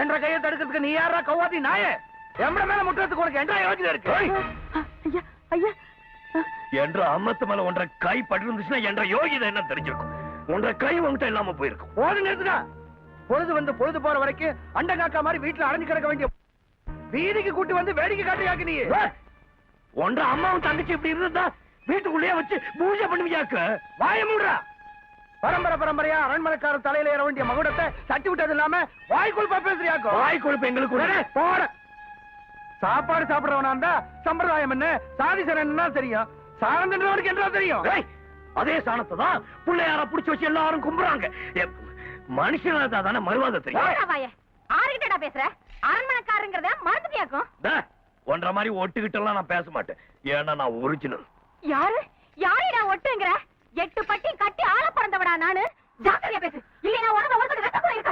என்ற கையை தடுக்கிறதுக்கு நீ யாரா கவ்வாதி நாயே? எம்பட மேல முட்டுறதுக்கு உனக்கு என்ற யோகிதை இருக்கு? ஐயா ஐயா என்ற அம்மத்து மேல ஒன்ற கை பட்டிருந்துச்சுன்னா என்ற யோகிதை என்ன தெரிஞ்சிருக்கும். ஒன்ற கை உங்ககிட்ட இல்லாம போயிருக்கும். போது நிறுத்துடா. பொழுது வந்து பொழுது போற வரைக்கும் அண்ட காக்கா மாதிரி வீட்டுல அடைஞ்சு கிடக்க வேண்டிய வீதிக்கு கூட்டி வந்து வேடிக்கை காட்டுறியாக்கு நீ. ஒன்ற அம்மாவும் தங்கச்சி இப்படி இருந்தா வீட்டுக்குள்ளேயே வச்சு பூஜை பண்ணுவியாக்க. வாய மூடுறா. பரம்பரை பரம்பரையா அரண்மனைக்கார தலையில ஏற வேண்டிய மகுடத்தை தட்டி விட்டது இல்லாம வாய்க்குள் பேசுறியாக்கோ. வாய் கொழுப்பு எங்களுக்கு போட. சாப்பாடு சாப்பிடுறவனா இருந்தா சம்பிரதாயம் என்ன சாதி என்ன தெரியும். சாணம் தின்றவனுக்கு என்ன தெரியும்? அதே சாணத்தை தான் பிள்ளையார புடிச்சு வச்சு எல்லாரும் கும்புறாங்க. மனுஷனா தானே மறுவாத தெரியும். ஆறுகிட்டடா பேசுற? அரண்மனைக்காரங்கிறத மறந்துட்டியாக்கும். ஒன்றரை மாதிரி ஒட்டுக்கிட்டெல்லாம் நான் பேச மாட்டேன். ஏன்னா நான் ஒரிஜினல். யாரு யாரிடா ஒட்டுங்கிற? 8 பட்டி கட்டி ஆள பிறந்தவடா நானு. ஜாக்கிரதையா பேசு. இல்லைன்னா உனக்கு